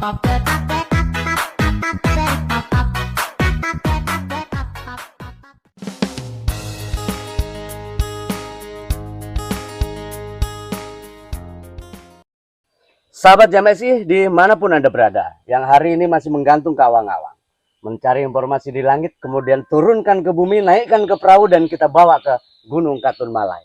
Sahabat JMSI dimanapun Anda berada, yang hari ini masih menggantung ke awang-awang, mencari informasi di langit, kemudian turunkan ke bumi, naikkan ke perahu, dan kita bawa ke Gunung Katun Malai.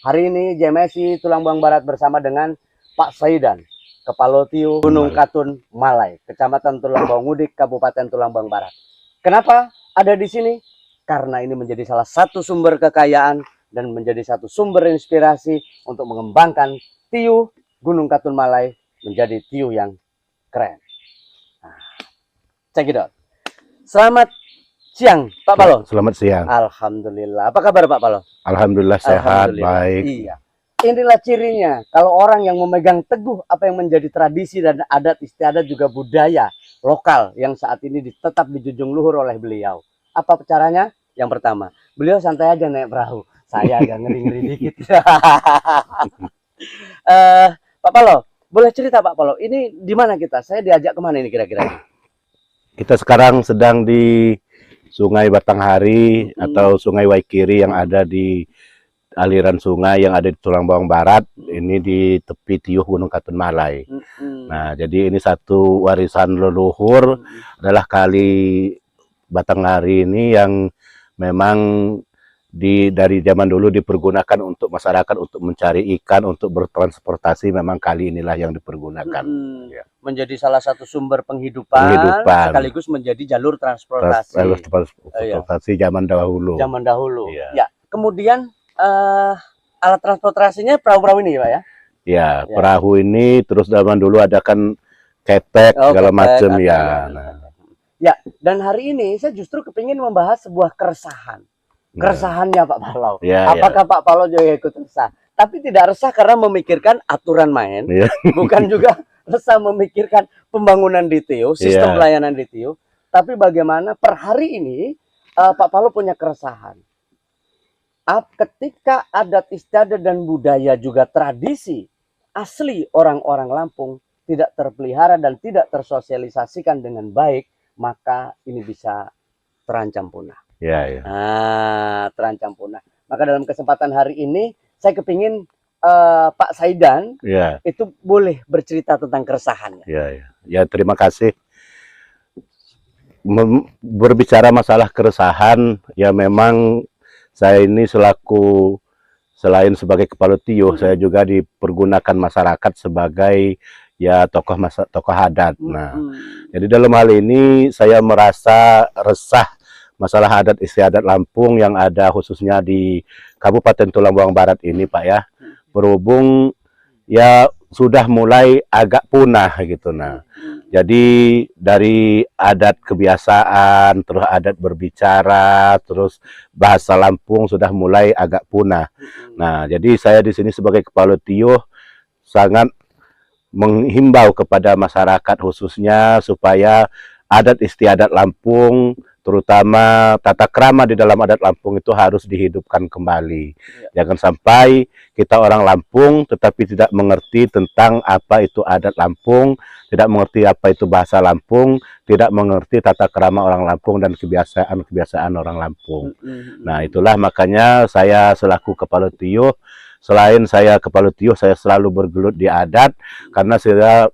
Hari ini JMSI Tulang Bawang Barat bersama dengan Pak Saidan, Kepala Tio Gunung Katun Malai, Kecamatan Tulang Bawang Udik, Kabupaten Tulang Bawang Barat. Kenapa ada di sini? Karena ini menjadi salah satu sumber kekayaan dan menjadi satu sumber inspirasi untuk mengembangkan Tio Gunung Katun Malai menjadi Tio yang keren. Nah, check it out. Selamat siang, Pak Paloh. Selamat siang. Alhamdulillah. Apa kabar, Pak Paloh? Alhamdulillah sehat, baik. Iya. Inilah cirinya. Kalau orang yang memegang teguh apa yang menjadi tradisi dan adat istiadat juga budaya lokal yang saat ini tetap dijunjung luhur oleh beliau. Apa caranya? Yang pertama, beliau santai aja naik perahu. Saya agak ngeri-ngeri dikit. Pak Paloh, boleh cerita Pak Paloh, ini di mana kita? Saya diajak kemana ini kira-kira? Kita sekarang sedang di Sungai Batanghari atau Sungai Waikiri yang ada di aliran sungai yang ada di Tulang Bawang Barat. Ini di tepi Tio Gunung Katun Malai. Nah, jadi ini satu warisan leluhur adalah kali Batanghari ini yang memang dari zaman dulu dipergunakan untuk masyarakat untuk mencari ikan, untuk bertransportasi. Memang kali inilah yang dipergunakan. Ya. Menjadi salah satu sumber penghidupan. Sekaligus menjadi jalur transportasi. Jalur transportasi zaman dahulu. Zaman dahulu. Ya. Kemudian alat transportasinya perahu-perahu ini, Pak ya? Ya, perahu ini terus zaman dulu ada kan ketek segala macam ya. Ya, dan hari ini saya justru kepingin membahas sebuah keresahan. Keresahannya Pak Paloh. Apakah Pak Paloh juga ikut resah? Tapi tidak resah karena memikirkan aturan main, bukan juga resah memikirkan pembangunan di Tio, sistem pelayanan di Tio. Tapi bagaimana per hari ini Pak Paloh punya keresahan. Ketika adat istiadat dan budaya juga tradisi asli orang-orang Lampung tidak terpelihara dan tidak tersosialisasikan dengan baik, maka ini bisa terancam punah. Terancam punah. Maka dalam kesempatan hari ini saya kepingin Pak Saidan itu boleh bercerita tentang keresahannya. Ya, terima kasih. Berbicara masalah keresahan, ya memang saya ini selain sebagai kepala Tio, saya juga dipergunakan masyarakat sebagai tokoh adat. Nah, jadi dalam hal ini saya merasa resah masalah adat istiadat Lampung yang ada khususnya di Kabupaten Tulang Bawang Barat ini, Pak ya. Berhubung ya sudah mulai agak punah gitu. Nah, jadi dari adat kebiasaan, terus adat berbicara, terus bahasa Lampung sudah mulai agak punah. Nah, jadi saya di sini sebagai kepala Tio sangat menghimbau kepada masyarakat khususnya supaya adat istiadat Lampung, terutama tata krama di dalam adat Lampung itu harus dihidupkan kembali. Jangan sampai kita orang Lampung tetapi tidak mengerti tentang apa itu adat Lampung, tidak mengerti apa itu bahasa Lampung, tidak mengerti tata krama orang Lampung dan kebiasaan-kebiasaan orang Lampung. Nah, itulah makanya saya selaku kepala Tio, selain saya kepala Tio, saya selalu bergelut di adat karena saya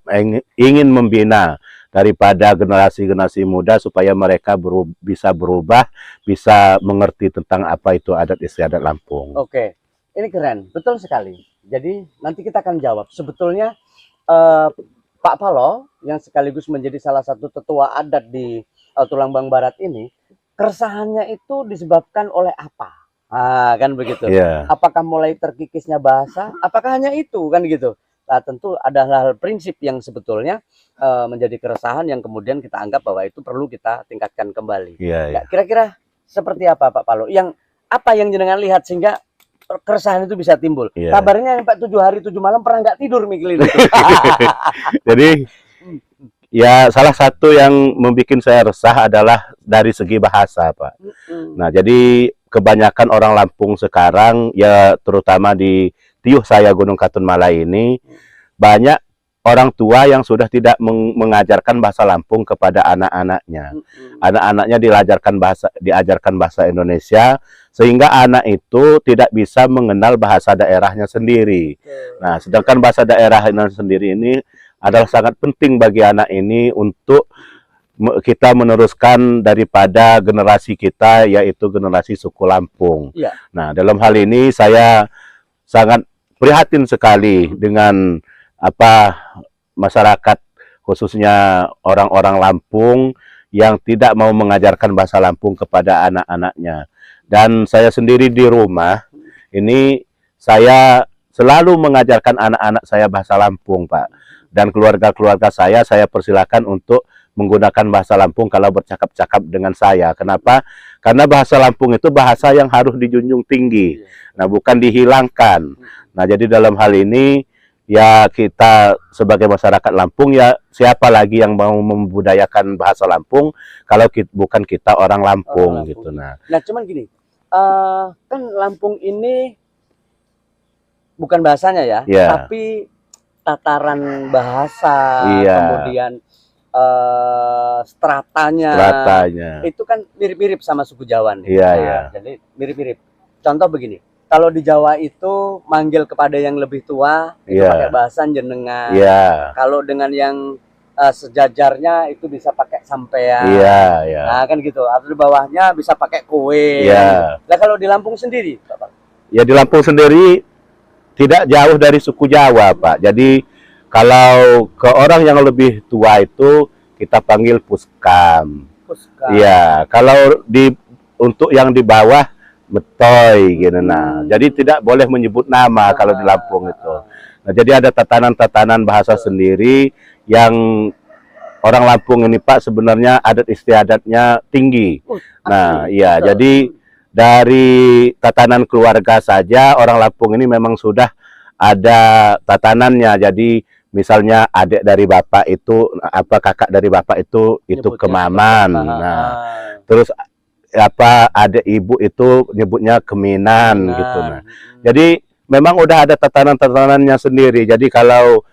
ingin membina daripada generasi-generasi muda supaya mereka bisa berubah, bisa mengerti tentang apa itu adat istiadat Lampung. Oke, ini keren, betul sekali. Jadi nanti kita akan jawab. Sebetulnya Pak Paloh yang sekaligus menjadi salah satu tetua adat di Tulang Bawang Barat ini, keresahannya itu disebabkan oleh apa? Kan begitu. Apakah mulai terkikisnya bahasa? Apakah hanya itu kan gitu? Nah, tentu ada hal-hal prinsip yang sebetulnya menjadi keresahan yang kemudian kita anggap bahwa itu perlu kita tingkatkan kembali. Kira-kira seperti apa Pak Paloh? Apa yang jenengan lihat sehingga keresahan itu bisa timbul? Kabarnya Pak 7 hari 7 malam pernah nggak tidur mikirin itu. Jadi ya salah satu yang membuat saya resah adalah dari segi bahasa, Pak. Nah, jadi kebanyakan orang Lampung sekarang ya terutama di Tio saya Gunung Katun Malai ini banyak orang tua yang sudah tidak mengajarkan bahasa Lampung kepada anak-anaknya. Anak-anaknya diajarkan bahasa Indonesia, sehingga anak itu tidak bisa mengenal bahasa daerahnya sendiri. Nah, sedangkan bahasa daerahnya sendiri ini adalah sangat penting bagi anak ini untuk kita meneruskan daripada generasi kita, yaitu generasi suku Lampung. Iya. Nah, dalam hal ini saya sangat prihatin sekali dengan masyarakat, khususnya orang-orang Lampung yang tidak mau mengajarkan bahasa Lampung kepada anak-anaknya. Dan saya sendiri di rumah ini, saya selalu mengajarkan anak-anak saya bahasa Lampung, Pak. Dan keluarga-keluarga saya persilakan untuk menggunakan bahasa Lampung kalau bercakap-cakap dengan saya. Kenapa? Karena bahasa Lampung itu bahasa yang harus dijunjung tinggi. Nah, bukan dihilangkan. Nah, jadi dalam hal ini, ya kita sebagai masyarakat Lampung, ya siapa lagi yang mau membudayakan bahasa Lampung kalau bukan kita orang Lampung, gitu. Nah, cuman gini, kan Lampung ini bukan bahasanya ya, tapi tataran bahasa, kemudian stratanya itu kan mirip-mirip sama suku Jawa nih. Jadi mirip-mirip. Contoh begini. Kalau di Jawa itu manggil kepada yang lebih tua itu pakai bahasa jenengan. Kalau dengan yang sejajarnya itu bisa pakai sampean. Nah, kan gitu. Atau di bawahnya bisa pakai kowe. Nah, kalau di Lampung sendiri, Bapak? Ya, di Lampung sendiri tidak jauh dari suku Jawa, Pak. Jadi kalau ke orang yang lebih tua itu kita panggil puskam. Iya, kalau untuk yang di bawah metoy gitu. Nah, jadi tidak boleh menyebut nama kalau di Lampung itu. Nah, jadi ada tatanan-tatanan bahasa sendiri yang orang Lampung ini, Pak, sebenarnya adat istiadatnya tinggi. Nah, iya, jadi dari tatanan keluarga saja orang Lampung ini memang sudah ada tatanannya. Jadi misalnya adik dari bapak itu kakak dari bapak itu kemaman. Nah, terus adik ibu itu nyebutnya keminan gitu. Nah, jadi memang udah ada tatanan-tatanannya sendiri. Jadi kalau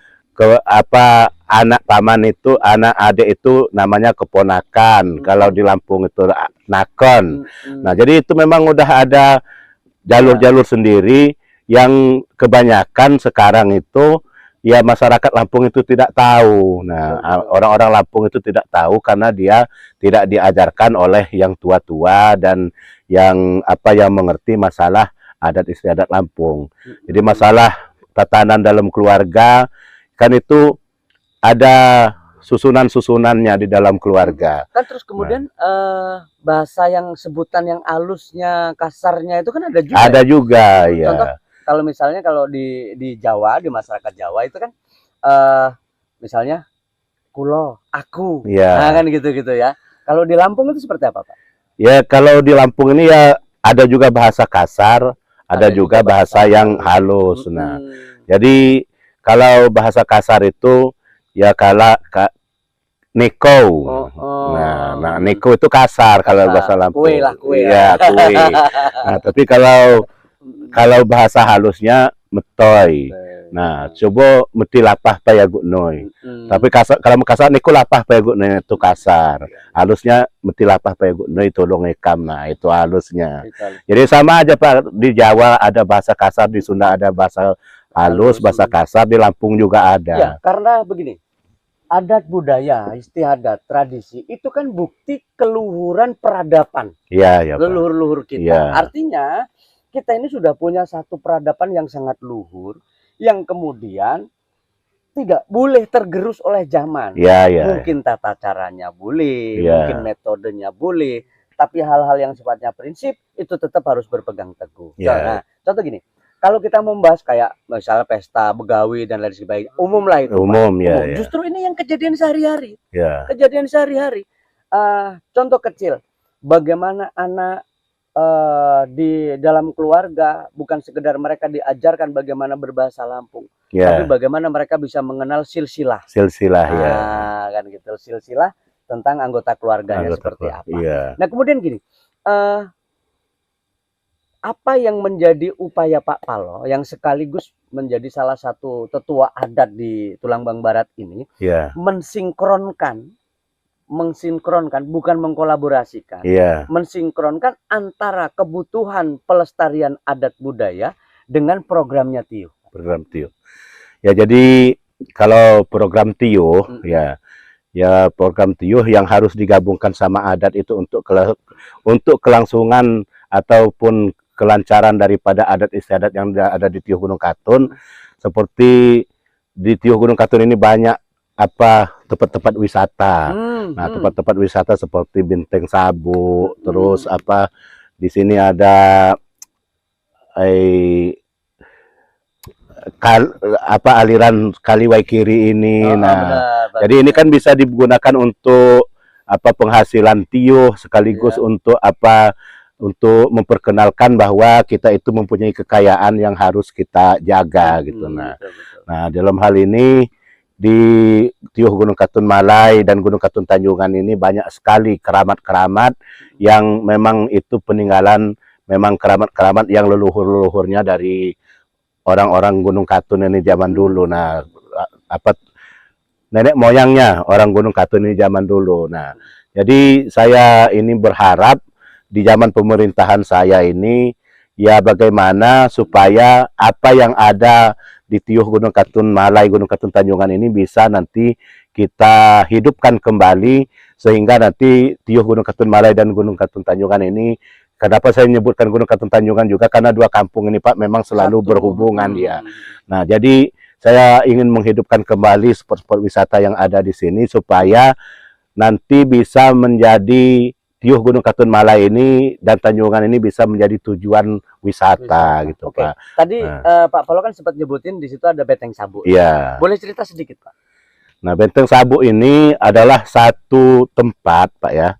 anak paman itu, anak adik itu namanya keponakan. Kalau di Lampung itu nakon. Nah, jadi itu memang udah ada jalur-jalur sendiri yang kebanyakan sekarang itu ya masyarakat Lampung itu tidak tahu. Nah, orang-orang Lampung itu tidak tahu karena dia tidak diajarkan oleh yang tua-tua dan yang mengerti masalah adat istiadat Lampung. Jadi masalah tatanan dalam keluarga kan itu ada susunan-susunannya di dalam keluarga. Kan terus kemudian bahasa yang sebutan yang halusnya, kasarnya itu kan ada juga. Ada juga, ya. Contoh, kalau misalnya kalau di Jawa, di masyarakat Jawa itu kan misalnya kulo, aku. Nah, kan gitu-gitu ya. Kalau di Lampung itu seperti apa, Pak? Ya, kalau di Lampung ini ya ada juga bahasa kasar, ada juga bahasa yang halus. Nah, jadi kalau bahasa kasar itu ya neko. Nah, neko itu kasar kalau bahasa Lampung. Kue lah, kue. Ya, kue. Nah, tapi kalau bahasa halusnya metoy. Nah, coba meti lapah payagunoi. Tapi kalau kasar niku lapah payagunoi itu kasar. Halusnya meti lapah payagunoi tolong ekam. Nah, itu halusnya. Jadi sama aja, Pak. Di Jawa ada bahasa kasar, di Sunda ada bahasa halus, bahasa kasar, di Lampung juga ada. Ya, karena begini. Adat budaya, istiadat, tradisi itu kan bukti keluhuran peradaban. Iya, leluhur-leluhur kita. Ya. Artinya kita ini sudah punya satu peradaban yang sangat luhur, yang kemudian tidak boleh tergerus oleh zaman. Mungkin tata caranya boleh, mungkin metodenya boleh, tapi hal-hal yang sifatnya prinsip itu tetap harus berpegang teguh. Nah, contoh gini, kalau kita membahas kayak misalnya pesta begawi dan lain sebagainya, umum lah itu. Umum. Justru ini yang kejadian sehari-hari. Ya. Kejadian sehari-hari. Contoh kecil, bagaimana anak di dalam keluarga bukan sekedar mereka diajarkan bagaimana berbahasa Lampung, tapi bagaimana mereka bisa mengenal silsilah. Kan gitu, silsilah tentang anggota keluarganya seperti apa. Nah, kemudian gini, apa yang menjadi upaya Pak Paloh yang sekaligus menjadi salah satu tetua adat di Tulungagung Barat ini Ya, mensinkronkan bukan mengkolaborasikan, iya, mensinkronkan antara kebutuhan pelestarian adat budaya dengan programnya TIUH. program TIUH. Ya, jadi kalau program TIUH ya program TIUH yang harus digabungkan sama adat itu untuk kelangsungan ataupun kelancaran daripada adat istiadat yang ada di TIUH Gunung Katun. Seperti di TIUH Gunung Katun ini banyak tempat-tempat wisata. Nah, tempat-tempat wisata seperti Benteng Sabu, terus di sini ada aliran Kali Waikiri ini. Benar. Jadi ini kan bisa digunakan untuk penghasilan TIUH sekaligus untuk memperkenalkan bahwa kita itu mempunyai kekayaan yang harus kita jaga gitu. Nah, dalam hal ini di TIUH Gunung Katun Malai dan Gunung Katun Tanjungan ini banyak sekali keramat-keramat yang memang itu peninggalan, memang keramat-keramat yang leluhur-leluhurnya dari orang-orang Gunung Katun ini zaman dulu. Nah, nenek moyangnya orang Gunung Katun ini zaman dulu. Nah, jadi saya ini berharap di zaman pemerintahan saya ini, ya bagaimana supaya apa yang ada di TIUH Gunung Katun Malai, Gunung Katun Tanjungan ini bisa nanti kita hidupkan kembali, sehingga nanti TIUH Gunung Katun Malai dan Gunung Katun Tanjungan ini, kenapa saya menyebutkan Gunung Katun Tanjungan juga, karena dua kampung ini Pak memang selalu berhubungan ya. Nah, jadi saya ingin menghidupkan kembali spot-spot wisata yang ada di sini, supaya nanti bisa menjadi TIUH Gunung Katun Malai ini dan Tanjungan ini bisa menjadi tujuan wisata gitu, Pak. Tadi Pak Paloh kan sempat nyebutin di situ ada Benteng Sabu. Iya. Boleh cerita sedikit, Pak? Nah, Benteng Sabu ini adalah satu tempat, Pak ya.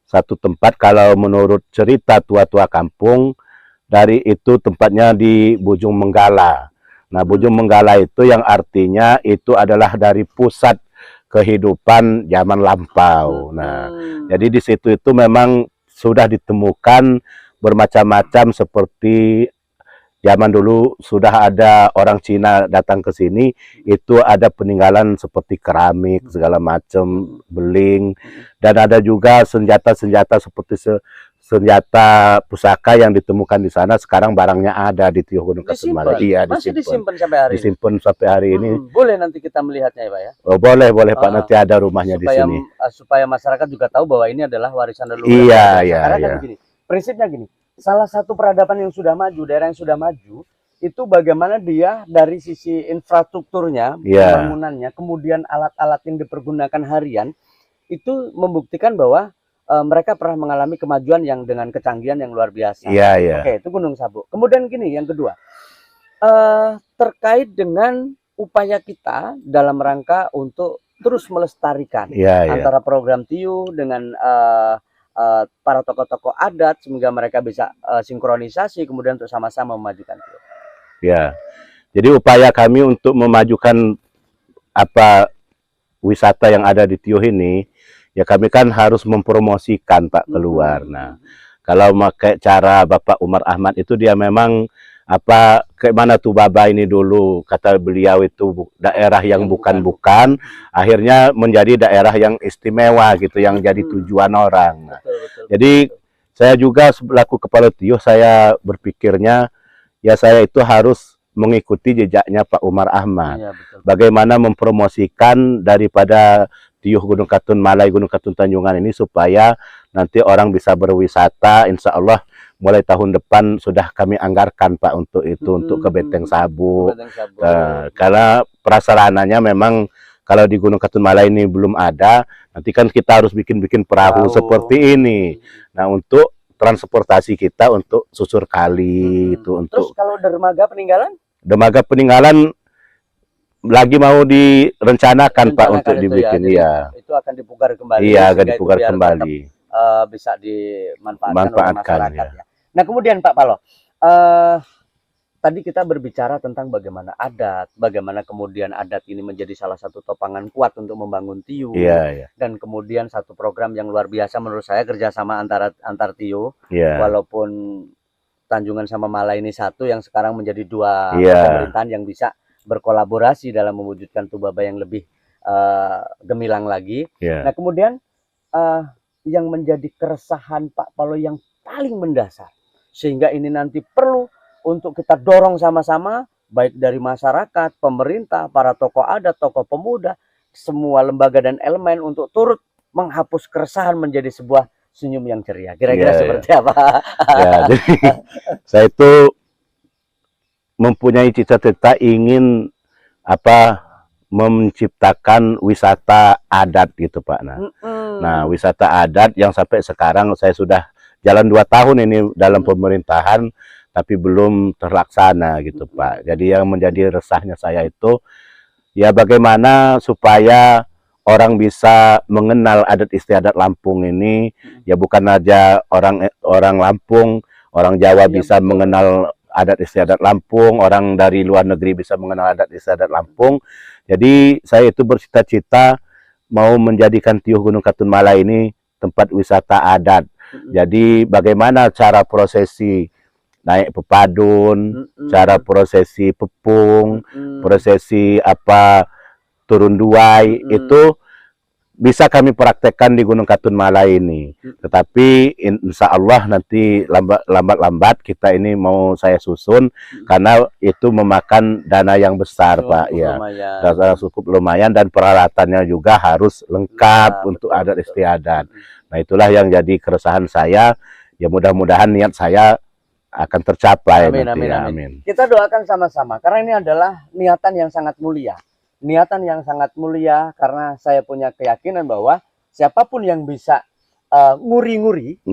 Satu tempat kalau menurut cerita tua-tua kampung, dari itu tempatnya di Bujung Menggala. Nah, Bujung Menggala itu yang artinya itu adalah dari pusat kehidupan zaman lampau. Nah, jadi di situ itu memang sudah ditemukan bermacam-macam, seperti zaman dulu sudah ada orang Cina datang ke sini, itu ada peninggalan seperti keramik, segala macam, beling, dan ada juga senjata-senjata seperti senjata pusaka yang ditemukan di sana. Sekarang barangnya ada di TIUH Gunung Katun Malai. Iya, masih disimpan sampai hari disimpan sampai hari ini. Boleh nanti kita melihatnya ya, Pak ya? Oh, boleh Pak, nanti ada rumahnya di sini. Supaya masyarakat juga tahu bahwa ini adalah warisan leluhur. Iya. Karena kan begini, prinsipnya gini, salah satu peradaban yang sudah maju, daerah yang sudah maju, itu bagaimana dia dari sisi infrastrukturnya, bangunannya, kemudian alat-alat yang dipergunakan harian, itu membuktikan bahwa mereka pernah mengalami kemajuan yang dengan kecanggihan yang luar biasa. Oke, itu Gunung Sabu. Kemudian gini, yang kedua, terkait dengan upaya kita dalam rangka untuk terus melestarikan antara program TIUH dengan para tokoh-tokoh adat, sehingga mereka bisa sinkronisasi kemudian untuk sama-sama memajukan TIUH. Ya, jadi upaya kami untuk memajukan wisata yang ada di TIUH ini, ya kami kan harus mempromosikan Pak keluar. Nah, kalau pakai cara Bapak Umar Ahmad itu, dia memang kayak mana tuh Baba ini dulu, kata beliau itu daerah yang bukan-bukan, akhirnya menjadi daerah yang istimewa gitu, yang jadi tujuan orang. Nah, jadi saya juga selaku kepala TIUH, saya berpikirnya ya saya itu harus mengikuti jejaknya Pak Umar Ahmad. Bagaimana mempromosikan daripada TIUH Gunung Katun Malai, Gunung Katun Tanjungan ini, supaya nanti orang bisa berwisata. Insya Allah mulai tahun depan sudah kami anggarkan Pak untuk itu, untuk ke Benteng Sabu. Karena prasarananya memang kalau di Gunung Katun Malai ini belum ada, nanti kan kita harus bikin perahu seperti ini. Nah, untuk transportasi kita untuk susur kali itu. Terus kalau dermaga peninggalan? Dermaga peninggalan lagi mau direncanakan Pak untuk dibikin. Itu akan dipugar kembali. Iya, akan dipugar kembali. Bisa dimanfaatkan oleh masyarakat. Ya. Nah, kemudian Pak Paloh, tadi kita berbicara tentang bagaimana adat, bagaimana kemudian adat ini menjadi salah satu topangan kuat untuk membangun TIUH. Dan kemudian satu program yang luar biasa menurut saya, kerjasama antar TIUH. Walaupun Tanjungan sama Malai ini satu, yang sekarang menjadi dua Iya. pemerintahan yang bisa berkolaborasi dalam mewujudkan Tubaba yang lebih gemilang lagi. Iya. Nah, kemudian yang menjadi keresahan Pak Paloh yang paling mendasar, sehingga ini nanti perlu untuk kita dorong sama-sama, baik dari masyarakat, pemerintah, para tokoh adat, tokoh pemuda, semua lembaga dan elemen untuk turut menghapus keresahan menjadi sebuah senyum yang ceria. Kira-kira Iya, seperti apa? Ya, jadi saya itu mempunyai cita-cita ingin menciptakan wisata adat gitu Pak. Nah, wisata adat yang sampai sekarang saya sudah jalan 2 tahun ini dalam pemerintahan, tapi belum terlaksana gitu Pak. Jadi yang menjadi resahnya saya itu, ya bagaimana supaya orang bisa mengenal adat istiadat Lampung ini, ya bukan aja orang Lampung, orang Jawa bisa mengenal adat istiadat Lampung, orang dari luar negeri bisa mengenal adat istiadat Lampung. Jadi saya itu bercita-cita mau menjadikan Tiyuh Gunung Katunmalai ini tempat wisata adat. Jadi bagaimana cara prosesi naik pepadun, cara prosesi pepung, prosesi turun duai, itu bisa kami praktekkan di Gunung Katunmalai ini. Tetapi insya Allah nanti lambat-lambat kita ini mau saya susun, karena itu memakan dana yang besar Pak. Ya, dana cukup lumayan, dan peralatannya juga harus lengkap untuk adat istiadat. Nah, itulah yang jadi keresahan saya. Ya mudah-mudahan niat saya akan tercapai. Amin, nanti. amin, Ya, amin. Kita doakan sama-sama, karena ini adalah niatan yang sangat mulia. Niatan yang sangat mulia, karena saya punya keyakinan bahwa siapapun yang bisa nguri-nguri,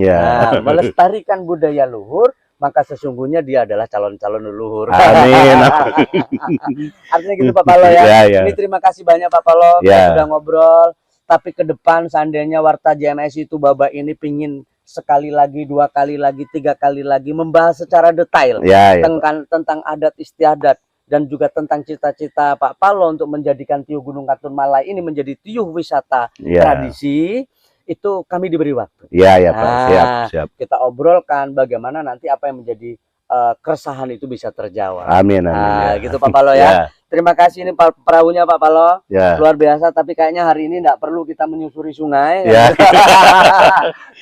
melestarikan budaya luhur, maka sesungguhnya dia adalah calon-calon leluhur. Amin. Artinya gitu Pak Paloh ya. Ya. Ini terima kasih banyak Pak Paloh, kita sudah ngobrol. Tapi ke depan seandainya Warta JMSI Tubaba ini pingin sekali lagi, 2 kali lagi, 3 kali lagi membahas secara detail tentang adat istiadat, dan juga tentang cita-cita Pak Paloh untuk menjadikan Tiyuh Gunung Katunmalai ini menjadi tiyuh wisata tradisi, itu kami diberi waktu. Iya Pak, siap. Kita obrolkan bagaimana nanti apa yang menjadi keresahan itu bisa terjawab. Amin. Gitu Pak Paloh ya. Terima kasih, ini perahunya Pak Paloh. Luar biasa, tapi kayaknya hari ini tidak perlu kita menyusuri sungai.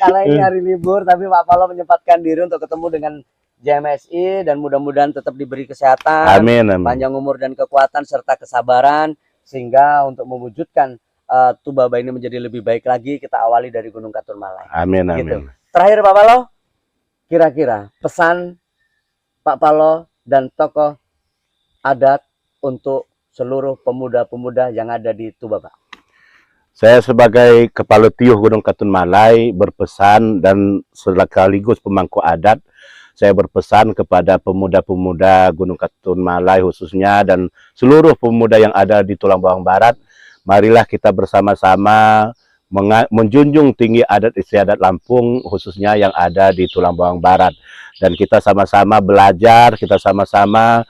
Karena ini hari libur, tapi Pak Paloh menyempatkan diri untuk ketemu dengan JMSI, dan mudah-mudahan tetap diberi kesehatan, panjang umur dan kekuatan, serta kesabaran, sehingga untuk mewujudkan Tubaba ini menjadi lebih baik lagi, kita awali dari Gunung Katunmalai. Amin. Gitu. Terakhir Pak Paloh, kira-kira pesan Pak Paloh dan tokoh adat untuk seluruh pemuda-pemuda yang ada di Tubaba. Saya sebagai Kepala Tiyuh Gunung Katunmalai berpesan, dan sekaligus pemangku adat, saya berpesan kepada pemuda-pemuda Gunung Katunmalai khususnya, dan seluruh pemuda yang ada di Tulang Bawang Barat, marilah kita bersama-sama menjunjung tinggi adat istiadat Lampung, khususnya yang ada di Tulang Bawang Barat. Dan kita sama-sama belajar, kita sama-sama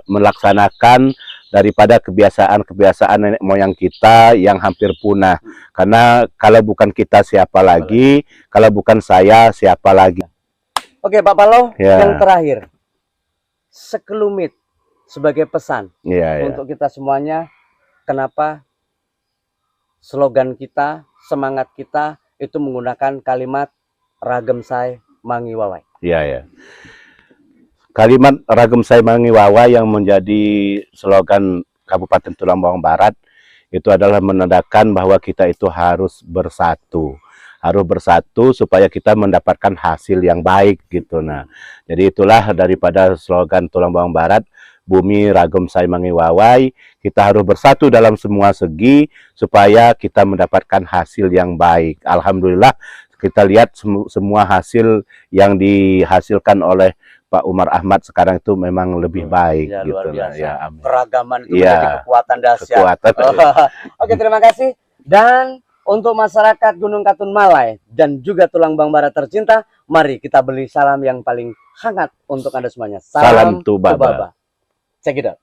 melaksanakan daripada kebiasaan-kebiasaan nenek moyang kita yang hampir punah. Karena kalau bukan kita siapa lagi, kalau bukan saya siapa lagi. Oke Pak Paloh, yang terakhir, sekelumit sebagai pesan untuk kita semuanya, kenapa slogan kita, semangat kita itu menggunakan kalimat Ragem Sai Mangi Wawai. Kalimat Ragem Sai Mangi Wawai yang menjadi slogan Kabupaten Tulang Bawang Barat itu adalah menandakan bahwa kita itu harus bersatu. Harus bersatu supaya kita mendapatkan hasil yang baik gitu. Nah, jadi itulah daripada slogan Tulang Bawang Barat, Bumi Ragem Sai Mangi Wawai. Kita harus bersatu dalam semua segi supaya kita mendapatkan hasil yang baik. Alhamdulillah kita lihat semua hasil yang dihasilkan oleh Pak Umar Ahmad sekarang itu memang lebih baik. Ya, gitu. Luar biasa. Amin. Keragaman itu menjadi kekuatan dahsyat. Oke, terima kasih. Dan untuk masyarakat Gunung Katunmalai dan juga Tulang Bawang Barat tercinta, mari kita beli salam yang paling hangat untuk Anda semuanya. Salam Tubaba. Check it out.